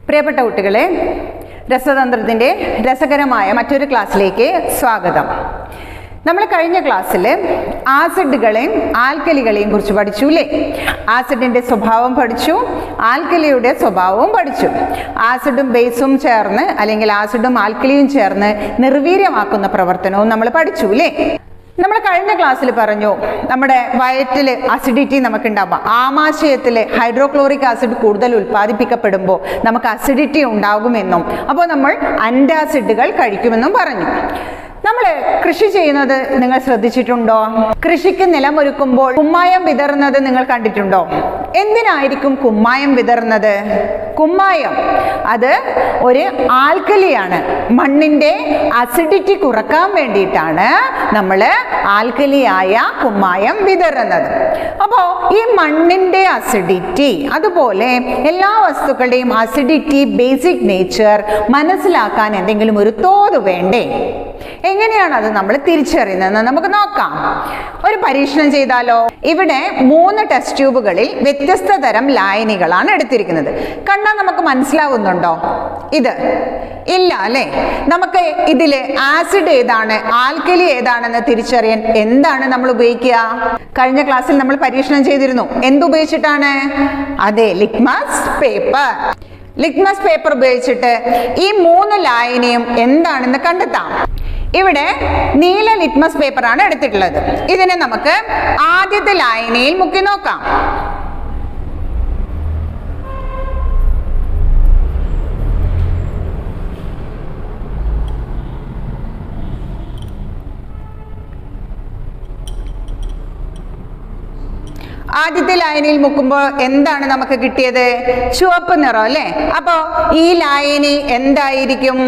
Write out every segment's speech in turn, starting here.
പ്രിയപ്പെട്ട കുട്ടികളെ, രസതന്ത്രത്തിൻ്റെ രസകരമായ മറ്റൊരു ക്ലാസ്സിലേക്ക് സ്വാഗതം. നമ്മൾ കഴിഞ്ഞ ക്ലാസ്സിൽ ആസിഡുകളെയും ആൽക്കലികളെയും കുറിച്ച് പഠിച്ചു അല്ലേ? ആസിഡിൻ്റെ സ്വഭാവം പഠിച്ചു, ആൽക്കലിയുടെ സ്വഭാവവും പഠിച്ചു. ആസിഡും ബേസും ചേർന്ന് അല്ലെങ്കിൽ ആസിഡും ആൽക്കലിയും ചേർന്ന് നിർവീര്യമാക്കുന്ന പ്രവർത്തനവും നമ്മൾ പഠിച്ചു അല്ലേ? നമ്മൾ കഴിഞ്ഞ ക്ലാസ്സിൽ പറഞ്ഞു നമ്മുടെ വയറ്റിൽ അസിഡിറ്റി നമുക്കുണ്ടാവാം. ആമാശയത്തിൽ ഹൈഡ്രോക്ലോറിക് ആസിഡ് കൂടുതൽ ഉൽപ്പാദിപ്പിക്കപ്പെടുമ്പോൾ നമുക്ക് അസിഡിറ്റി ഉണ്ടാകുമെന്നും അപ്പോൾ നമ്മൾ ആന്റാസിഡുകൾ കഴിക്കുമെന്നും പറഞ്ഞു. നമ്മൾ കൃഷി ചെയ്യുന്നത് നിങ്ങൾ ശ്രദ്ധിച്ചിട്ടുണ്ടോ? കൃഷിക്ക് നിലമൊരുക്കുമ്പോൾ കുമ്മായം വിതറുന്നത് നിങ്ങൾ കണ്ടിട്ടുണ്ടോ? എന്തിനായിരിക്കും കുമ്മായം വിതറുന്നത്? കുമ്മായം അത് ഒരു ആൽക്കലിയാണ്. മണ്ണിൻ്റെ അസിഡിറ്റി കുറക്കാൻ വേണ്ടിയിട്ടാണ് നമ്മൾ ആൽക്കലിയായ കുമ്മായം വിതറുന്നത്. അപ്പോൾ ഈ മണ്ണിൻ്റെ അസിഡിറ്റി, അതുപോലെ എല്ലാ വസ്തുക്കളുടെയും അസിഡിറ്റി, ബേസിക് നേച്ചർ മനസ്സിലാക്കാൻ എന്തെങ്കിലും ഒരു തോത് വേണ്ടേ? എങ്ങനെയാണ് അത് നമ്മൾ തിരിച്ചറിയുന്നതെന്ന് നമുക്ക് നോക്കാം. ഒരു പരീക്ഷണം ചെയ്താലോ? ഇവിടെ 3 ടെസ്റ്റ് ട്യൂബുകളിൽ വ്യത്യസ്ത തരം ലായനികളാണ് എടുത്തിരിക്കുന്നത്. കണ്ടാൽ നമുക്ക് മനസ്സിലാവുന്നുണ്ടോ? ഇത് ഇല്ല അല്ലേ? നമുക്ക് ഇതില് ആസിഡ് ഏതാണ്, ആൽക്കലി ഏതാണെന്ന് തിരിച്ചറിയാൻ എന്താണ് നമ്മൾ ഉപയോഗിക്കുക? കഴിഞ്ഞ ക്ലാസ്സിൽ നമ്മൾ പരീക്ഷണം ചെയ്തിരുന്നു. എന്തുപയോഗിച്ചിട്ടാണ്? അതെ, ലിറ്റ്മസ് പേപ്പർ. ലിറ്റ്മസ് പേപ്പർ ഉപയോഗിച്ചിട്ട് ഈ 3 ലായനിയും എന്താണെന്ന് കണ്ടെത്താം. ഇവിടെ നീല ലിറ്റ്മസ് പേപ്പറാണ് എടുത്തിട്ടുള്ളത്. ഇതിനെ നമുക്ക് ആദ്യത്തെ ലായനിയിൽ മുക്കി നോക്കാം. ആദ്യത്തെ ലായനിയിൽ മുക്കുമ്പോൾ എന്താണ് നമുക്ക് കിട്ടിയത്? ചുവപ്പ് നിറം അല്ലേ? അപ്പോ ഈ ലായനി എന്തായിരിക്കും?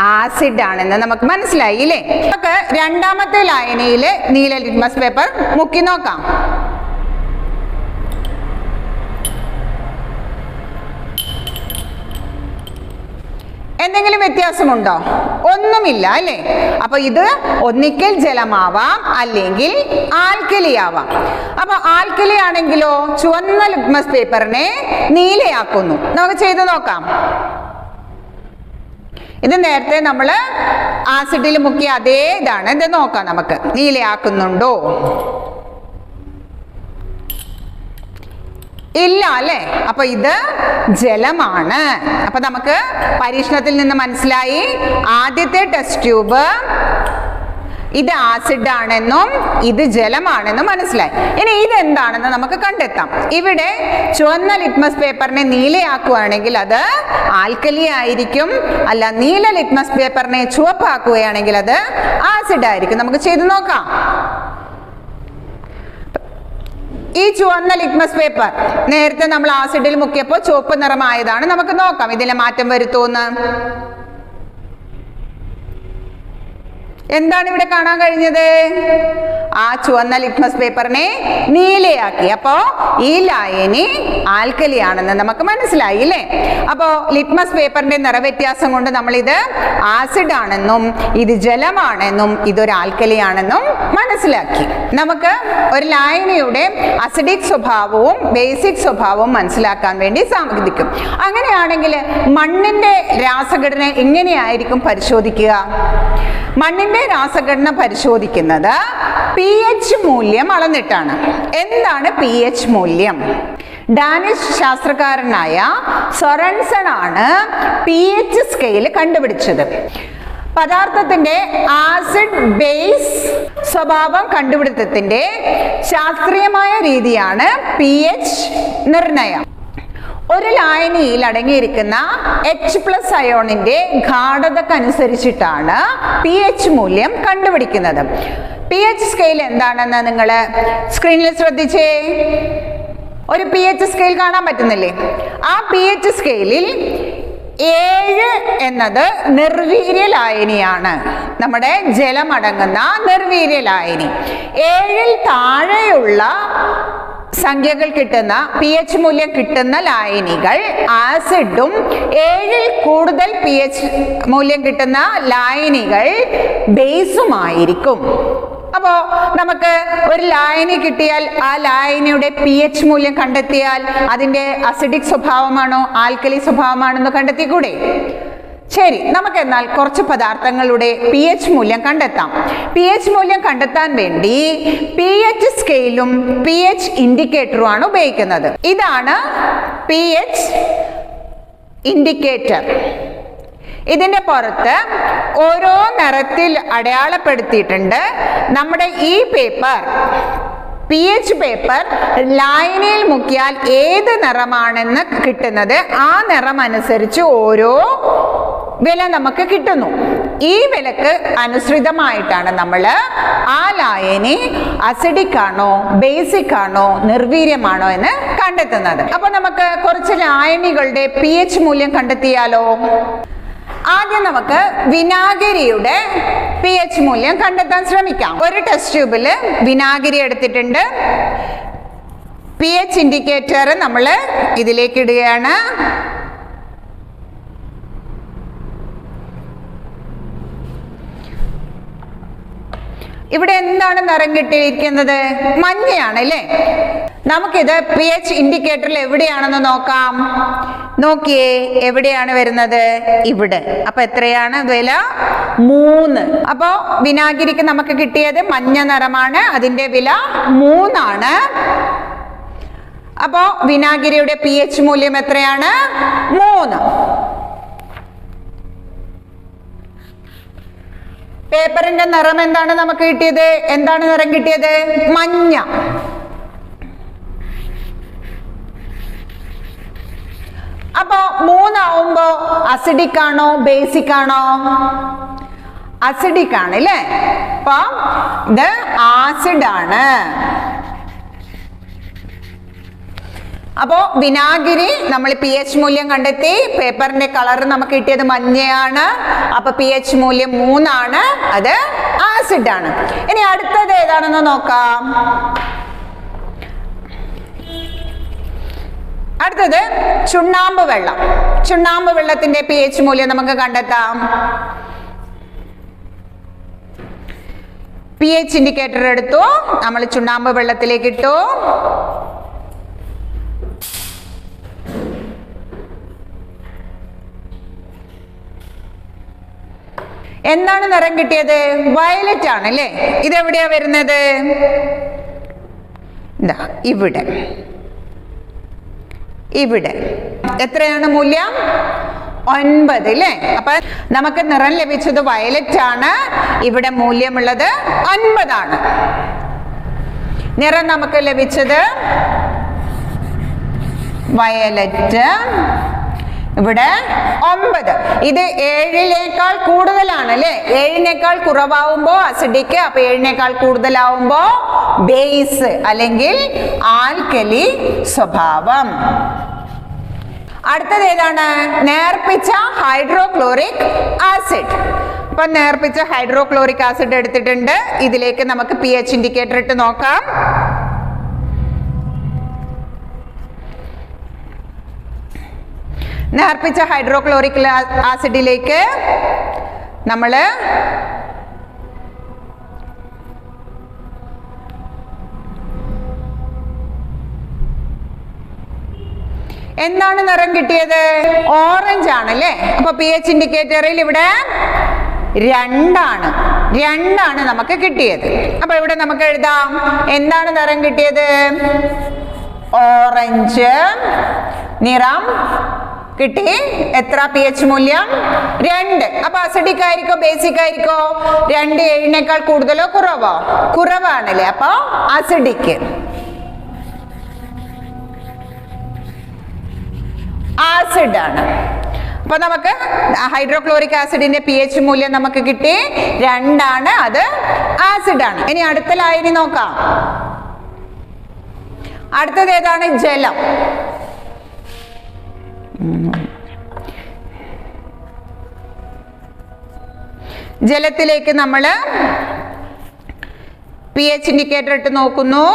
ആസിഡ് ആണെന്ന് നമുക്ക് മനസ്സിലായി ഇല്ലേ? നമുക്ക് രണ്ടാമത്തെ ലായനിയിൽ നീല ലിറ്റ്മസ് പേപ്പർ മുക്കി നോക്കാം. എന്തെങ്കിലും വ്യത്യാസമുണ്ടോ? ഒന്നുമില്ല അല്ലേ? അപ്പൊ ഇത് ഒന്നിക്കൽ ജലമാവാം, അല്ലെങ്കിൽ ആൽക്കലി ആവാം. അപ്പൊ ആൽക്കലി ആണെങ്കിലോ ചുവന്ന ലിറ്റ്മസ് പേപ്പറിനെ നീലയാക്കുന്നു. നമുക്ക് ചെയ്ത് നോക്കാം. ഇത് നേരത്തെ നമ്മൾ ആസിഡിൽ മുക്കിയ അതേ ഇതാണ്. ഇത് നോക്കാം, നമുക്ക് നീലയാക്കുന്നുണ്ടോ? ഇല്ല അല്ലേ? അപ്പൊ ഇത് ജലമാണ്. അപ്പൊ നമുക്ക് പരീക്ഷണത്തിൽ നിന്ന് മനസ്സിലായി, ആദ്യത്തെ ടെസ്റ്റ് ട്യൂബ് ഇത് ആസിഡ് ആണെന്നും ഇത് ജലമാണെന്നും മനസ്സിലായി. ഇനി ഇതെന്താണെന്ന് നമുക്ക് കണ്ടെത്താം. ഇവിടെ ചുവന്ന ലിറ്റ്മസ് പേപ്പറിനെ നീലയാക്കുകയാണെങ്കിൽ അത് ആൽക്കലി ആയിരിക്കും. അല്ല, നീല ലിറ്റ്മസ് പേപ്പറിനെ ചുവപ്പാക്കുകയാണെങ്കിൽ അത് ആസിഡ് ആയിരിക്കും. നമുക്ക് ചെയ്തു നോക്കാം. ഈ ചുവന്ന ലിറ്റ്മസ് പേപ്പർ നേരത്തെ നമ്മൾ ആസിഡിൽ മുക്കിയപ്പോൾ ചുവപ്പ് നിറമായതാണ്. നമുക്ക് നോക്കാം ഇതിലെ മാറ്റം വരുത്തുമെന്ന്. എന്താണ് ഇവിടെ കാണാൻ കഴിഞ്ഞത്? ആ ചുവന്ന ലിറ്റ്മസ് പേപ്പറിനെ നീലയാക്കി. അപ്പോ ഈ ലായനി ആൽക്കലി ആണെന്ന് നമുക്ക് മനസ്സിലായി അല്ലേ? അപ്പോ ലിറ്റ്മസ് പേപ്പറിന്റെ നിറവ്യത്യാസം കൊണ്ട് നമ്മൾ ഇത് ആസിഡ് ആണെന്നും ഇത് ജലമാണെന്നും ഇതൊരു ആൽക്കലി ആണെന്നും മനസ്സിലാക്കി. നമുക്ക് ഒരു ലായനിയുടെ അസിഡിക് സ്വഭാവവും ബേസിക് സ്വഭാവവും മനസ്സിലാക്കാൻ വേണ്ടി സാധിക്കും. അങ്ങനെയാണെങ്കിൽ മണ്ണിന്റെ രാസഘടന എങ്ങനെയായിരിക്കും പരിശോധിക്കുക? മണ്ണിന്റെ രാസഘടന പരിശോധിക്കുന്നത് pH മൂല്യം അളന്നിട്ടാണ്. എന്താണ് pH മൂല്യം? ഡാനിഷ് ശാസ്ത്രകാരനായ സൊറൻസൺ ആണ് pH സ്കെയിൽ കണ്ടുപിടിച്ചത്. പദാർത്ഥത്തിന്റെ ആസിഡ് ബേസ് സ്വഭാവം കണ്ടുപിടുത്തത്തിന്റെ ശാസ്ത്രീയമായ രീതിയാണ് pH നിർണയം. ഒരു ലായനിയിൽ അടങ്ങിയിരിക്കുന്ന H+ അയോണിന്റെ ഗാഢതക്കനുസരിച്ചിട്ടാണ് pH മൂല്യം കണ്ടുപിടിക്കുന്നത്. pH സ്കെയിൽ എന്താണെന്ന് നിങ്ങൾ സ്ക്രീനിൽ ശ്രദ്ധിച്ചേ. ഒരു pH സ്കെയിൽ കാണാൻ പറ്റുന്നില്ലേ? ആ pH സ്കെയിലിൽ 7 എന്നത് നിർവീര്യ ലായനിയാണ്. നമ്മുടെ ജലമടങ്ങുന്ന നിർവീര്യ ലായനി. 7ൽ താഴെയുള്ള സംഖ്യകൾ കിട്ടുന്ന pH മൂല്യം കിട്ടുന്ന ലായനികൾ ആസിഡും 7ൽ കൂടുതൽ pH മൂല്യം കിട്ടുന്ന ലായനികൾ ബേസുമായിരിക്കും. അപ്പോൾ അപ്പോ നമുക്ക് ഒരു ലായനി കിട്ടിയാൽ ആ ലായനിയുടെ pH മൂല്യം കണ്ടെത്തിയാൽ അതിന്റെ അസിഡിക് സ്വഭാവമാണോ ആൽക്കലി സ്വഭാവമാണെന്ന് കണ്ടെത്തിക്കൂടെ? ശരി, നമുക്ക് എന്നാൽ കുറച്ച് പദാർത്ഥങ്ങളുടെ pH മൂല്യം കണ്ടെത്താം. pH മൂല്യം കണ്ടെത്താൻ വേണ്ടി pH സ്കെയിലും pH ഇൻഡിക്കേറ്ററും ആണ് ഉപയോഗിക്കുന്നത്. ഇതാണ് pH ഇൻഡിക്കേറ്റർ. ഇതിന്റെ പുറത്ത് ഓരോ നിറത്തിൽ അടയാളപ്പെടുത്തിയിട്ടുണ്ട്. നമ്മുടെ ഈ പേപ്പർ pH പേപ്പർ ലായനിയിൽ മുക്കിയാൽ ഏത് നിറമാണെന്ന് കിട്ടുന്നത് ആ നിറം അനുസരിച്ച് ഓരോ വില നമുക്ക് കിട്ടുന്നു. ഈ വിലക്ക് അനുസൃതമായിട്ടാണ് നമ്മൾ ആ ലായനി അസിഡിക് ആണോ ബേസിക് ആണോ നിർവീര്യമാണോ എന്ന് കണ്ടെത്തുന്നത്. അപ്പൊ നമുക്ക് കുറച്ച് ലായനികളുടെ pH മൂല്യം കണ്ടെത്തിയാലോ? ആദ്യം നമുക്ക് വിനാഗിരിയുടെ pH മൂല്യം കണ്ടെത്താൻ ശ്രമിക്കാം. ഒരു ടെസ്റ്റ് ട്യൂബിൽ വിനാഗിരി എടുത്തിട്ടുണ്ട്. pH ഇൻഡിക്കേറ്റർ നമ്മൾ ഇതിലേക്ക് ഇടുകയാണ്. ഇവിടെ എന്താണ് നിറം കിട്ടിയിരിക്കുന്നത്? മഞ്ഞയാണ് അല്ലേ? നമുക്കിത് pH ഇൻഡിക്കേറ്ററിൽ എവിടെയാണെന്ന് നോക്കാം. നോക്കിയേ, എവിടെയാണ് വരുന്നത്? ഇവിടെ. അപ്പൊ എത്രയാണ് വില? 3. അപ്പോ വിനാഗിരിക്ക് നമുക്ക് കിട്ടിയത് മഞ്ഞ നിറമാണ്, അതിന്റെ വില 3 ആണ്. അപ്പോ വിനാഗിരിയുടെ pH മൂല്യം എത്രയാണ്? 3. പേപ്പറിന്റെ നിറം എന്താണ് നമുക്ക് കിട്ടിയത്? എന്താണ് നിറം കിട്ടിയത്? മഞ്ഞ. അപ്പോ 3 ആവുമ്പോ അസിഡിക് ആണോ ബേസിക് ആണോ? അസിഡിക് ആണ് അല്ലേ? അപ്പൊ ഇത് ആസിഡ് ആണ്. അപ്പോ വിനാഗിരി നമ്മൾ pH മൂല്യം കണ്ടെത്തി. പേപ്പറിന്റെ കളർ നമുക്ക് കിട്ടിയത് മഞ്ഞയാണ്. അപ്പൊ pH മൂല്യം 3 ആണ്, അത് ആസിഡ് ആണ്. ഇനി അടുത്തത് ഏതാണെന്ന് നോക്കാം. അടുത്തത് ചുണ്ണാമ്പ് വെള്ളം. ചുണ്ണാമ്പ് വെള്ളത്തിന്റെ pH മൂല്യം നമുക്ക് കണ്ടെത്താം. pH ഇൻഡിക്കേറ്റർ എടുത്തു, നമ്മൾ ചുണ്ണാമ്പ് വെള്ളത്തിലേക്ക് ഇട്ടു. എന്താണ് നിറം കിട്ടിയത്? വയലറ്റ് ആണ് അല്ലേ? ഇതെവിടെയാ വരുന്നത്? ഇവിടെ. ഇവിടെ എത്രയാണ് മൂല്യം? 9 അല്ലേ? അപ്പൊ നമുക്ക് നിറം ലഭിച്ചത് വയലറ്റ് ആണ്. ഇവിടെ മൂല്യമുള്ളത് 9 ആണ്. നിറം നമുക്ക് ലഭിച്ചത് വയലറ്റ്, ഇവിടെ 9. ഇത് 7-നേക്കാൾ കൂടുതലാണ് അല്ലേ? 7-നേക്കാൾ കുറവാകുമ്പോ അസിഡിക്, അപ്പൊ 7-നേക്കാൾ കൂടുതലാവുമ്പോ ബേസ് അല്ലെങ്കിൽ ആൽക്കലി സ്വഭാവം. അടുത്തത് ഏതാണ്? നേർപ്പിച്ച ഹൈഡ്രോക്ലോറിക് ആസിഡ്. അപ്പൊ നേർപ്പിച്ച ഹൈഡ്രോക്ലോറിക് ആസിഡ് എടുത്തിട്ടുണ്ട്. ഇതിലേക്ക് നമുക്ക് pH ഇൻഡിക്കേറ്റർ ഇട്ട് നോക്കാം. നേർപ്പിച്ച ഹൈഡ്രോക്ലോറിക് ആസിഡിലേക്ക് നമ്മൾ എന്താണ് നിറം കിട്ടിയത്? ഓറഞ്ച് ആണ് അല്ലേ? അപ്പൊ pH ഇൻഡിക്കേറ്ററിൽ ഇവിടെ 2 ആണ്. 2 ആണ് നമുക്ക് കിട്ടിയത്. അപ്പൊ ഇവിടെ നമുക്ക് എഴുതാം എന്താണ് നിറം കിട്ടിയത്? ഓറഞ്ച് നിറം കിട്ടി. എത്ര pH മൂല്യം? 2. അപ്പൊ അസിഡിക് ആയിരിക്കോ ബേസിക് ആയിരിക്കോ? 2 7-നേക്കാൾ കൂടുതലോ കുറവോ? കുറവാണല്ലേ? അപ്പൊ അസിഡിക്. ആസിഡ് ആണ്. അപ്പൊ നമുക്ക് ഹൈഡ്രോക്ലോറിക് ആസിഡിന്റെ pH മൂല്യം നമുക്ക് കിട്ടി 2 ആണ്, അത് ആസിഡ് ആണ്. ഇനി അടുത്ത ലായനി നോക്കാം. അടുത്തത് ഏതാണ്? ജലം. ജലത്തിലേക്ക് നമ്മൾ pH ഇൻഡിക്കേറ്റർ ഇട്ട് നോക്കുന്നു.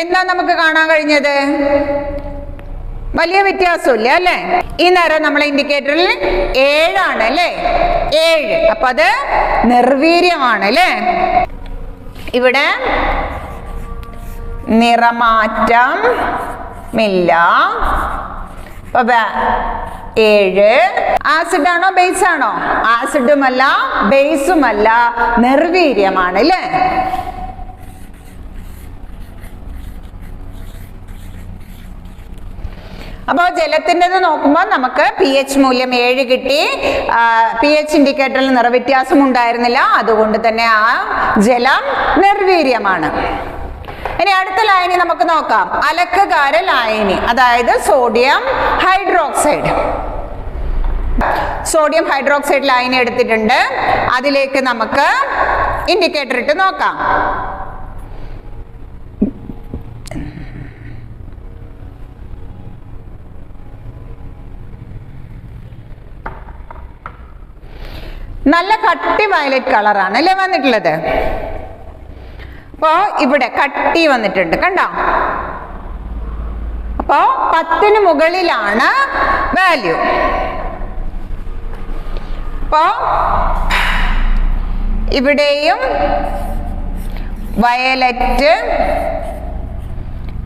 എന്താ നമുക്ക് കാണാൻ കഴിഞ്ഞത്? വലിയ വ്യത്യാസമില്ല അല്ലേ? ഈ നിറം നമ്മളെ ഇൻഡിക്കേറ്ററിൽ 7 ആണ് അല്ലേ? 7. അപ്പൊ അത് നിർവീര്യമാണ് അല്ലേ? ഇവിടെ നിറമാറ്റം ഇല്ല. 7. ആസിഡ് ആണോ ബേസ് ആണോ? ആസിഡുമല്ല ബേസുമല്ല, നിർവീര്യമാണ് അല്ലേ? അപ്പോൾ ജലത്തിൻ്റെത് നോക്കുമ്പോൾ നമുക്ക് pH മൂല്യം 7 കിട്ടി. pH ഇൻഡിക്കേറ്ററിൽ നിറവ്യത്യാസം ഉണ്ടായിരുന്നില്ല, അതുകൊണ്ട് തന്നെ ആ ജലം നിർവീര്യമാണ്. ഇനി അടുത്ത ലായനി നമുക്ക് നോക്കാം. അലക്കുകാര ലായനി, അതായത് സോഡിയം ഹൈഡ്രോക്സൈഡ്. സോഡിയം ഹൈഡ്രോക്സൈഡ് ലായനി എടുത്തിട്ടുണ്ട്. അതിലേക്ക് നമുക്ക് ഇൻഡിക്കേറ്റർ ഇട്ട് നോക്കാം. നല്ല കട്ടി വയലറ്റ് കളറാണ് അല്ലേ വന്നിട്ടുള്ളത്? അപ്പോ ഇവിടെ കട്ടി വന്നിട്ടുണ്ട്, കണ്ടോ? അപ്പോ 10 മുകളിലാണ് വാല്യൂ. അപ്പോ ഇവിടെയും വയലറ്റ്,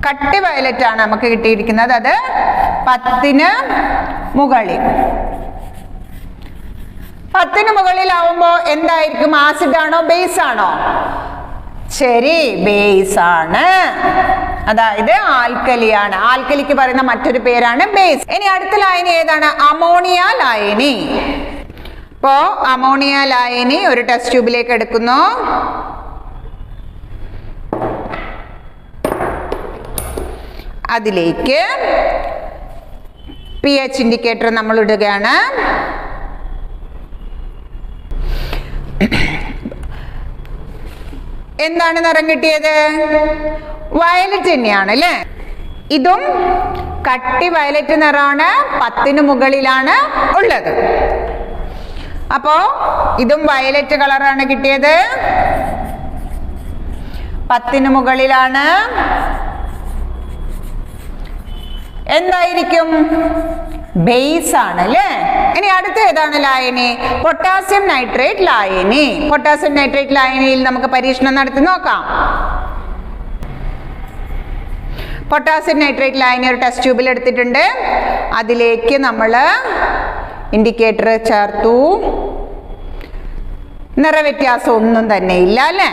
കട്ടി വയലറ്റ് ആണ് നമുക്ക് കിട്ടിയിരിക്കുന്നത്. അത് 10 മുകളിൽ. 10 മുകളിലാവുമ്പോ എന്തായിരിക്കും? ആസിഡ് ആണോ ബേസ് ആണോ? ശരി, ബേസ് ആണ്. അതായത് ആൽക്കലിയാണ്. ആൽക്കലിക്ക് പറയുന്ന മറ്റൊരു പേരാണ് ബേസ്. ഇനി അടുത്ത ലായനി ഏതാണ്? അമോണിയ ലായനി. ഇപ്പോ അമോണിയ ലായനി ഒരു ടെസ്റ്റ് ട്യൂബിലേക്ക് എടുക്കുന്നു. അതിലേക്ക് pH ഇൻഡിക്കേറ്റർ നമ്മൾ ഇടുകയാണ്. എന്താണ് നിറം കിട്ടിയത്? വയലറ്റ് തന്നെയാണ് അല്ലേ? ഇതും കട്ടി വയലറ്റ് നിറമാണ്, 10 മുകളിലാണ് ഉള്ളത്. അപ്പോ ഇതും വയലറ്റ് കളറാണ് കിട്ടിയത്, 10 മുകളിലാണ്. എന്തായിരിക്കും? ബേസ് ആണ് അല്ലേ? ഇനി അടുത്ത ഏതാണ് ലായനി? പൊട്ടാസ്യം നൈട്രേറ്റ് ലായനി. പൊട്ടാസ്യം നൈട്രേറ്റ് ലായനിയിൽ നമുക്ക് പരീക്ഷണം നടത്തി നോക്കാം. പൊട്ടാസ്യം നൈട്രേറ്റ് ലായനി ഒരു ടെസ്റ്റ് ട്യൂബിൽ എടുത്തിട്ടുണ്ട്. അതിലേക്ക് നമ്മൾ ഇൻഡിക്കേറ്റർ ചേർത്തു. നിറവ്യത്യാസം ഒന്നും തന്നെ ഇല്ല അല്ലേ?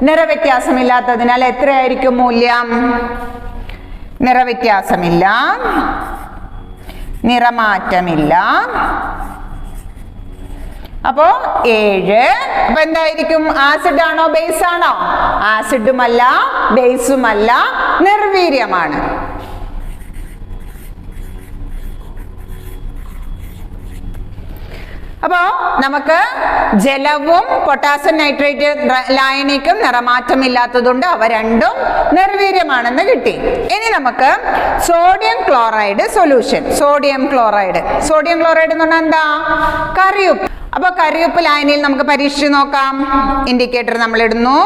നിറവ്യത്യാസമില്ലാത്തതിനാൽ എത്രയായിരിക്കും മൂല്യം? നിറവ്യത്യാസമില്ല, നിറമാറ്റമില്ല. അപ്പോ 7. അപ്പൊ എന്തായിരിക്കും? ആസിഡ് ആണോ ബേസ് ആണോ? ആസിഡുമല്ല ബേസുമല്ല, നിർവീര്യമാണ്. അപ്പോ നമുക്ക് ജലവും പൊട്ടാസ്യം നൈട്രേറ്റ് ലായനിക്കും നിറമാറ്റമില്ലാത്തതുകൊണ്ട് അവ രണ്ടും നിർവീര്യമാണെന്ന് കിട്ടി. ഇനി നമുക്ക് sodium chloride solution. Sodium chloride എന്ന് പറഞ്ഞാൽ എന്താ? കറിയുപ്പ്. അപ്പൊ കറിയുപ്പ് ലായനിയിൽ നമുക്ക് പരീക്ഷിച്ച് നോക്കാം. ഇൻഡിക്കേറ്റർ നമ്മൾ ഇടുന്നു.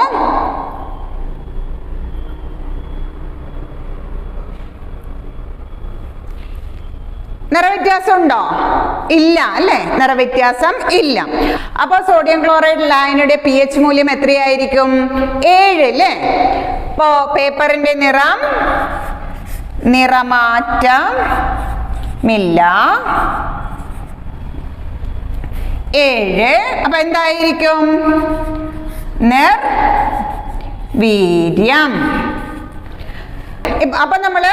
നിറവ്യത്യാസം ഉണ്ടോ? ഇല്ല അല്ലേ? നിറവ്യത്യാസം ഇല്ല. അപ്പൊ സോഡിയം ക്ലോറൈഡ് ലായനിയുടെ pH മൂല്യം എത്രയായിരിക്കും? 7 അല്ലേ? ഇപ്പോ പേപ്പറിന്റെ നിറമാറ്റമില്ല, 7. അപ്പൊ എന്തായിരിക്കും? നിർവീര്യം. അപ്പൊ നമ്മള്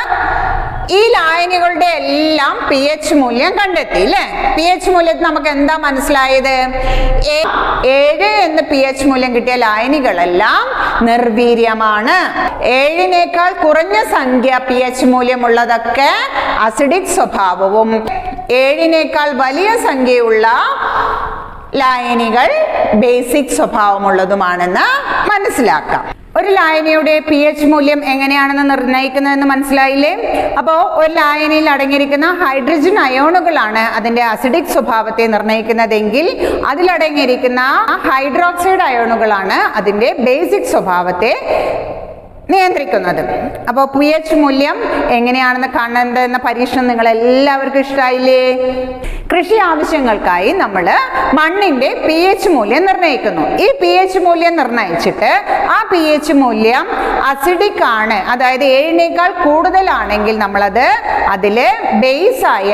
ഈ ലായനികളുടെ എല്ലാം pH മൂല്യം കണ്ടെത്തി അല്ലേ? pH മൂല്യത്തിൽ നമുക്ക് എന്താ മനസ്സിലായത്? 7 എന്ന് pH മൂല്യം കിട്ടിയ ലായനികളെല്ലാം നിർവീര്യമാണ്. 7നേക്കാൾ കുറഞ്ഞ സംഖ്യ pH മൂല്യമുള്ളതൊക്കെ അസിഡിക് സ്വഭാവവും 7നേക്കാൾ വലിയ സംഖ്യയുള്ള ലായനികൾ ബേസിക് സ്വഭാവമുള്ളതുമാണെന്ന് മനസ്സിലാക്കാം. ഒരു ലായനിയുടെ pH മൂല്യം എങ്ങനെയാണെന്ന് നിർണ്ണയിക്കുന്നതെന്ന് മനസ്സിലായില്ലേ? അപ്പോൾ ഒരു ലായനിയിൽ അടങ്ങിയിരിക്കുന്ന ഹൈഡ്രജൻ അയോണുകളാണ് അതിന്റെ അസിഡിക് സ്വഭാവത്തെ നിർണ്ണയിക്കുന്നതെങ്കിൽ അതിലടങ്ങിയിരിക്കുന്ന ഹൈഡ്രോക്സൈഡ് അയോണുകളാണ് അതിന്റെ ബേസിക് സ്വഭാവത്തെ നിയന്ത്രിക്കുന്നത്. അപ്പോൾ pH മൂല്യം എങ്ങനെയാണെന്ന് കാണേണ്ടതെന്ന പരീക്ഷണം നിങ്ങൾ എല്ലാവർക്കും ഇഷ്ടമായില്ലേ? കൃഷി ആവശ്യങ്ങൾക്കായി നമ്മൾ മണ്ണിന്റെ pH മൂല്യം നിർണ്ണയിക്കുന്നു. ഈ pH മൂല്യം നിർണ്ണയിച്ചിട്ട് ആ pH മൂല്യം അസിഡിക് ആണ്, അതായത് 7-നേക്കാൾ കൂടുതലാണെങ്കിൽ നമ്മളത് അതില് ബേസായ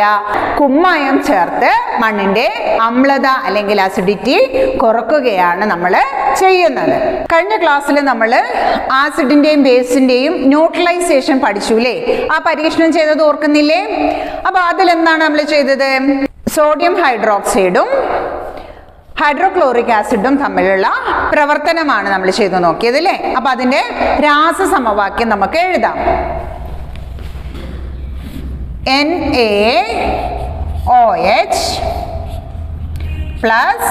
കുമ്മായം ചേർത്ത് മണ്ണിന്റെ അമ്ലത അല്ലെങ്കിൽ അസിഡിറ്റി കുറക്കുകയാണ് നമ്മൾ ചെയ്യുന്നത്. കഴിഞ്ഞ ക്ലാസ്സിൽ നമ്മൾ ആസിഡിന്റെയും ബേസിന്റെയും ന്യൂട്രലൈസേഷൻ പഠിച്ചുല്ലേ? ആ പരീക്ഷണം ചെയ്തത് ഓർക്കുന്നില്ലേ? അപ്പൊ അതിലെന്താണ് നമ്മൾ ചെയ്തത്? സോഡിയം ഹൈഡ്രോക്സൈഡും ഹൈഡ്രോക്ലോറിക് ആസിഡും തമ്മിലുള്ള പ്രവർത്തനമാണ് നമ്മൾ ചെയ്തു നോക്കിയത് അല്ലേ? അപ്പൊ അതിന്റെ രാസസമവാക്യം നമുക്ക് എഴുതാം. NaOH plus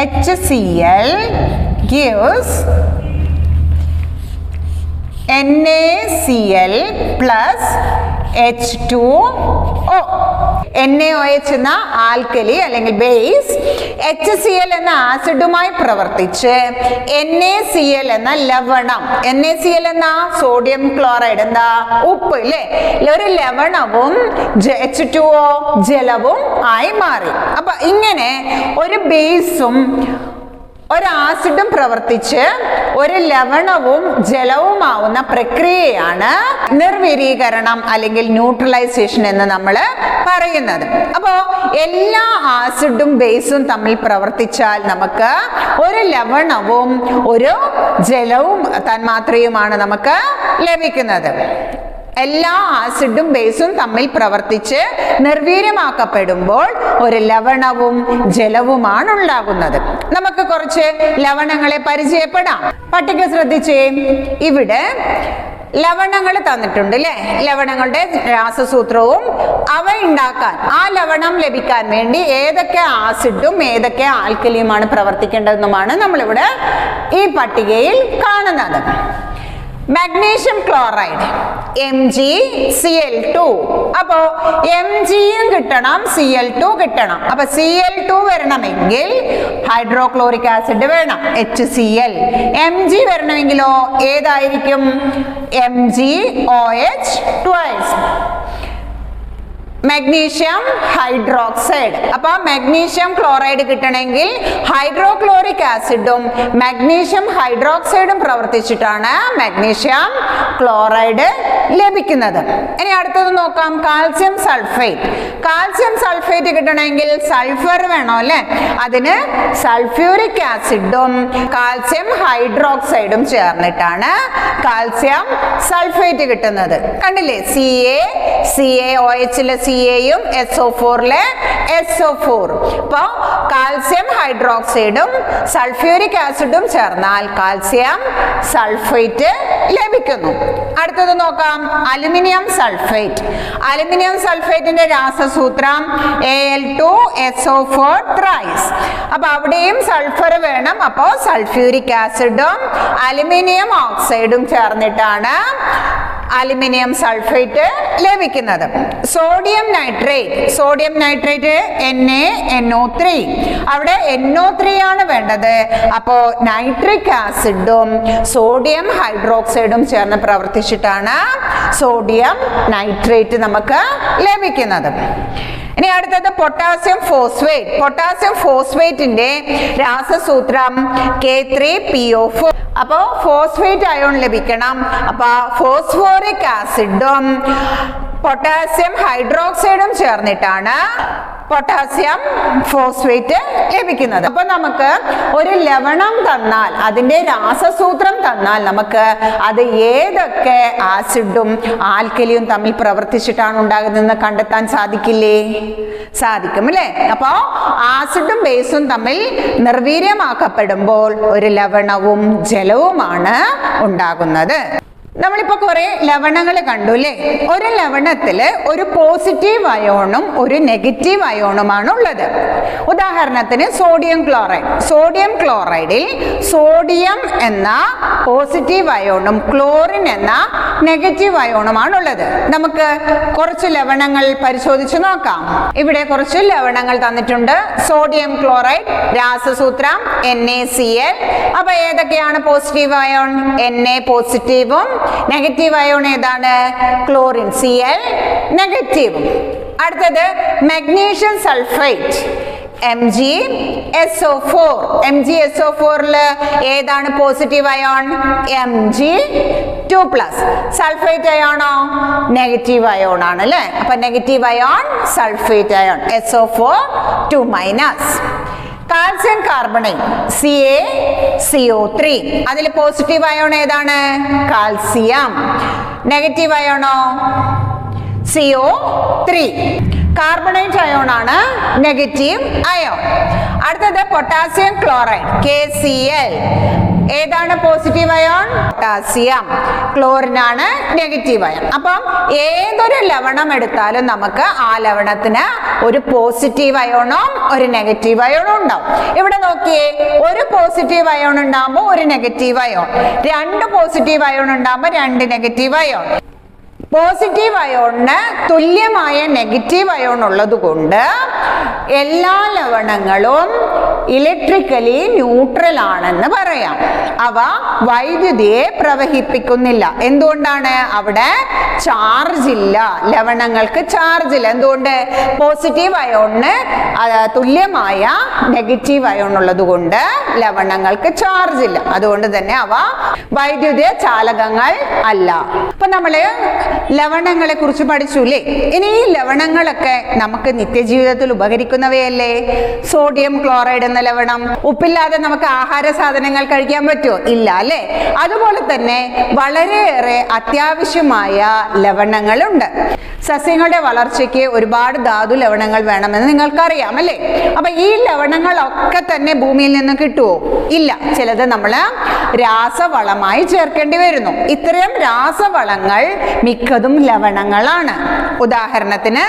HCl gives NaCl plus H2O. NaOH എന്ന ആൽക്കലി അല്ലെങ്കിൽ ബേസ് HCl എന്ന ആസിഡുമായി പ്രവർത്തിച്ച് NaCl എന്ന ലവണം, NaCl എന്ന സോഡിയം ക്ലോറൈഡ് എന്താ ഉപ്പ് അല്ലേ, ഒരു ലവണവും H2O ജലവും ആയി മാറി. അപ്പൊ ഇങ്ങനെ ഒരു ബേസും ഒരു ആസിഡും പ്രവർത്തിച്ച് ഒരു ലവണവും ജലവുമാവുന്ന പ്രക്രിയയാണ് നിർവിരീകരണം അല്ലെങ്കിൽ ന്യൂട്രലൈസേഷൻ എന്ന് നമ്മൾ പറയുന്നത്. അപ്പോൾ എല്ലാ ആസിഡും ബേസും തമ്മിൽ പ്രവർത്തിച്ചാൽ നമുക്ക് ഒരു ലവണവും ഒരു ജലവും തന്മാത്രയുമാണ് നമുക്ക് ലഭിക്കുന്നത്. എല്ലാ ആസിഡും ബേസും തമ്മിൽ പ്രവർത്തിച്ച് നിർവീര്യമാക്കപ്പെടുമ്പോൾ ഒരു ലവണവും ജലവുമാണ് ഉണ്ടാകുന്നത്. നമുക്ക് കുറച്ച് ലവണങ്ങളെ പരിചയപ്പെടാം. പട്ടിക ശ്രദ്ധിച്ചേ. ഇവിടെ ലവണങ്ങൾ തന്നിട്ടുണ്ട് അല്ലേ? ലവണങ്ങളുടെ രാസസൂത്രവും അവ ഉണ്ടാക്കാൻ, ആ ലവണം ലഭിക്കാൻ വേണ്ടി ഏതൊക്കെ ആസിഡും ഏതൊക്കെ ആൽക്കലിയുമാണ് പ്രവർത്തിക്കേണ്ടതെന്നുമാണ് നമ്മളിവിടെ ഈ പട്ടികയിൽ കാണുന്നത്. Magnesium chloride MgCl2. അപ്പോ Mgയും കിട്ടണം, Cl2 കിട്ടണം. അപ്പൊ Cl2 വരണമെങ്കിൽ ഹൈഡ്രോക്ലോറിക് ആസിഡ് വേണം, HCl. Mg വരണമെങ്കിലോ ഏതായിരിക്കും? MgOH twice. Magnesium hydroxide. അപ്പൊ മാഗ്നീഷ്യം ക്ലോറൈഡ് കിട്ടണമെങ്കിൽ ഹൈഡ്രോക്ലോറിക് ആസിഡും മാഗ്നീഷ്യം ഹൈഡ്രോക്സൈഡും പ്രവർത്തിച്ചിട്ടാണ് മാഗ്നീഷ്യം ക്ലോറൈഡ് ലഭിക്കുന്നത്. ഇനി അടുത്തത് നോക്കാം. Calcium sulphate. കാൽസ്യം സൾഫേറ്റ് കിട്ടണമെങ്കിൽ സൾഫർ വേണോ അല്ലെ? അതിന് സൾഫ്യൂരിക് ആസിഡും കാൽസ്യം ഹൈഡ്രോക്സൈഡും ചേർന്നിട്ടാണ് കാൽസ്യം സൾഫേറ്റ് കിട്ടുന്നത്. കണ്ടില്ലേ? CaOHലെ Caയും SO4ലെ SO4. അപ്പോൾ കാൽസ്യം ഹൈഡ്രോക്സൈഡും സൾഫ്യൂരിക് ആസിഡും ചേർന്നാൽ കാൽസ്യം സൾഫേറ്റ് ലഭിക്കുന്നു. അടുത്തത് നോക്കാം. Aluminium sulphate. അലുമിനിയം സൾഫേറ്റിന്റെ രാസസൂത്രം Al2SO4 thrice. അപ്പൊ അവിടെയും സൾഫർ വേണം. അപ്പോ സൾഫ്യൂരിക് ആസിഡും അലുമിനിയം ഓക്സൈഡും ചേർന്നിട്ടാണ് അലുമിനിയം സൾഫേറ്റ് ലഭിക്കുന്നത്. Sodium nitrate. Sodium nitrate NaNO3. അവിടെ NO3 ആണ് വേണ്ടത്. അപ്പോ നൈട്രിക് ആസിഡും സോഡിയം ഹൈഡ്രോക്സൈഡും ചേർന്ന് പ്രവർത്തിച്ചിട്ടാണ് സോഡിയം നൈട്രേറ്റ് നമുക്ക് ലഭിക്കുന്നത്. ഇനി അടുത്തത് പൊട്ടാസ്യം ഫോസ്ഫേറ്റ്. പൊട്ടാസ്യം ഫോസ്ഫേറ്റിന്റെ രാസസൂത്രം K3PO4. അപ്പോ ഫോസ്ഫേറ്റ് അയോൺ ലഭിക്കണം. അപ്പൊ ഫോസ്ഫോറിക് ആസിഡും പൊട്ടാസ്യം ഹൈഡ്രോക്സൈഡും ചേർന്നിട്ടാണ് പൊട്ടാസ്യം ഫോസ്ഫേറ്റ് ലഭിക്കുന്നത്. അപ്പൊ നമുക്ക് ഒരു ലവണം തന്നാൽ, അതിന്റെ രാസസൂത്രം തന്നാൽ നമുക്ക് അത് ഏതൊക്കെ ആസിഡും ആൽക്കലിയും തമ്മിൽ പ്രവർത്തിച്ചിട്ടാണ് ഉണ്ടാകുന്നതെന്ന് കണ്ടെത്താൻ സാധിക്കില്ലേ? സാധിക്കും അല്ലേ? അപ്പോ ആസിഡും ബേസും തമ്മിൽ നിർവീര്യമാക്കപ്പെടുമ്പോൾ ഒരു ലവണവും ജലവുമാണ് ഉണ്ടാകുന്നത്. നമ്മളിപ്പോ കുറെ ലവണങ്ങൾ കണ്ടു അല്ലേ? ഒരു ലവണത്തില് ഒരു പോസിറ്റീവ് അയോണും ഒരു നെഗറ്റീവ് അയോണുമാണ് ഉള്ളത്. ഉദാഹരണത്തിന് സോഡിയം ക്ലോറൈഡ്. സോഡിയം ക്ലോറൈഡിൽ സോഡിയം എന്ന പോസിറ്റീവ് അയോണും ക്ലോറിൻ എന്ന നെഗറ്റീവ് അയോണുമാണ് ഉള്ളത്. നമുക്ക് കുറച്ച് ലവണങ്ങൾ പരിശോധിച്ച് നോക്കാം. ഇവിടെ കുറച്ച് ലവണങ്ങൾ തന്നിട്ടുണ്ട്. സോഡിയം ക്ലോറൈഡ് രാസസൂത്രം NaCl. അപ്പൊ ഏതൊക്കെയാണ് പോസിറ്റീവ് അയോൺ? Na പോസിറ്റീവും നെഗറ്റീവ് അയോൺ ഏതാണ്? ക്ലോറിൻ Cl നെഗറ്റീവും. അടുത്തത് മഗ്നീഷ്യം സൾഫൈറ്റ് MgSO4. MgSO4 ഏതാണ് പോസിറ്റീവ് അയോൺ? Mg2+. സൾഫേറ്റ് അയോണോ? നെഗറ്റീവ് അയോൺ ആണ് അല്ലേ? അപ്പൊ negative ion sulphate ion SO4 2-. Calcium carbonate CaCO3. അതിൽ പോസിറ്റീവ് അയോൺ ഏതാണ്? കാൽസ്യം. നെഗറ്റീവ് അയോണോ? CO3. കാർബണേറ്റ് അയോൺ ആണ് നെഗറ്റീവ് അയോൺ. അടുത്തത് പൊട്ടാസ്യം ക്ലോറൈഡ് KCl. ഏതാണ് പോസിറ്റീവ് അയോൺ? പൊട്ടാസ്യം. ക്ലോറിൻ ആണ് നെഗറ്റീവ് അയോൺ. അപ്പം ഏതൊരു ലവണം എടുത്താലും നമുക്ക് ആ ലവണത്തിന് ഒരു പോസിറ്റീവ് അയോണും ഒരു നെഗറ്റീവ് അയോണും ഉണ്ടാവും. ഇവിടെ നോക്കിയേ, ഒരു പോസിറ്റീവ് അയോൺ ഉണ്ടാകുമ്പോൾ ഒരു നെഗറ്റീവ് അയോൺ, രണ്ട് പോസിറ്റീവ് അയോൺ ഉണ്ടാകുമ്പോൾ രണ്ട് നെഗറ്റീവ് അയോൺ. പോസിറ്റീവ് അയോണിന് തുല്യമായ നെഗറ്റീവ് അയോൺ ഉള്ളത് കൊണ്ട് എല്ലാ ലവണങ്ങളും ഇലക്ട്രിക്കലി ന്യൂട്രൽ ആണെന്ന് പറയാം. അവ വൈദ്യുതിയെ പ്രവഹിപ്പിക്കുന്നില്ല. എന്തുകൊണ്ടാണ്? അവിടെ ചാർജ് ഇല്ല, ലവണങ്ങൾക്ക് ചാർജ് ഇല്ല. എന്തുകൊണ്ട്? പോസിറ്റീവ് അയോണിന് തുല്യമായ നെഗറ്റീവ് അയോൺ ഉള്ളത് കൊണ്ട് ലവണങ്ങൾക്ക് ചാർജ് ഇല്ല. അതുകൊണ്ട് തന്നെ അവ വൈദ്യുത ചാലകങ്ങൾ അല്ല. അപ്പൊ നമ്മള് ലവണങ്ങളെ കുറിച്ച് പഠിച്ചുല്ലേ? ഇനി ഈ ലവണങ്ങളൊക്കെ നമുക്ക് നിത്യജീവിതത്തിൽ ഉപകരിക്കുന്നവയല്ലേ? സോഡിയം ക്ലോറൈഡ് എന്ന ലവണം ഉപ്പില്ലാതെ നമുക്ക് ആഹാര സാധനങ്ങൾ കഴിക്കാൻ പറ്റുമോ? ഇല്ല അല്ലേ? അതുപോലെ തന്നെ വളരെയേറെ അത്യാവശ്യമായ ലവണങ്ങളുണ്ട്. സസ്യങ്ങളുടെ വളർച്ചയ്ക്ക് ഒരുപാട് ധാതു ലവണങ്ങൾ വേണമെന്ന് നിങ്ങൾക്കറിയാം അല്ലേ? അപ്പൊ ഈ ലവണങ്ങളൊക്കെ തന്നെ ഭൂമിയിൽ നിന്ന് കിട്ടുമോ? ഇല്ല. ചിലത് നമ്മൾ രാസവളമായി ചേർക്കേണ്ടി വരുന്നു. ഇത്തരം രാസവളങ്ങൾ മിക്കതും ലവണങ്ങളാണ്. ഉദാഹരണത്തിന്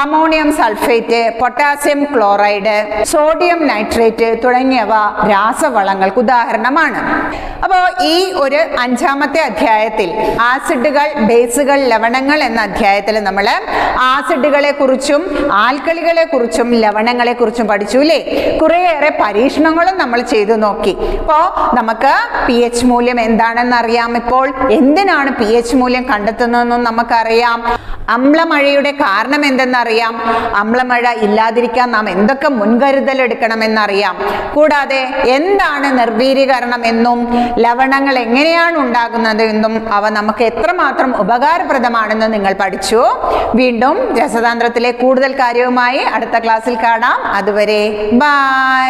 ammonium sulphate, potassium chloride, sodium nitrate തുടങ്ങിയവ രാസവളങ്ങൾക്ക് ഉദാഹരണമാണ്. അപ്പോൾ ഈ ഒരു 5-ാമത്തെ അധ്യായത്തിൽ ആസിഡുകൾ, ബേസുകൾ, ലവണങ്ങൾ എന്ന അധ്യായത്തിൽ നമ്മൾ ആസിഡുകളെ കുറിച്ചും ആൽക്കലികളെ കുറിച്ചും ലവണങ്ങളെ കുറിച്ചും പഠിച്ചു അല്ലേ? കുറേയേറെ പരീക്ഷണങ്ങളും നമ്മൾ ചെയ്തു നോക്കി. അപ്പോൾ നമുക്ക് pH മൂല്യം എന്താണെന്ന് അറിയാം. ഇപ്പോൾ എന്തിനാണ് pH മൂല്യം കണ്ടെത്തുന്നതെന്നും നമുക്കറിയാം. അമ്ലമഴയുടെ കാരണം എന്തെന്നറിയാം. അമ്ലമഴ ഇല്ലാതിരിക്കാൻ നാം എന്തൊക്കെ മുൻകരുതൽ എടുക്കണമെന്നറിയാം. കൂടാതെ എന്താണ് നിർവീരീകരണം എന്നും ലവണങ്ങൾ എങ്ങനെയാണ് ഉണ്ടാകുന്നത് എന്നും അവ നമുക്ക് എത്രമാത്രം ഉപകാരപ്രദമാണെന്ന് നിങ്ങൾ പഠിച്ചു. വീണ്ടും രസതന്ത്രത്തിലെ കൂടുതൽ കാര്യവുമായി അടുത്ത ക്ലാസ്സിൽ കാണാം. അതുവരെ ബൈ.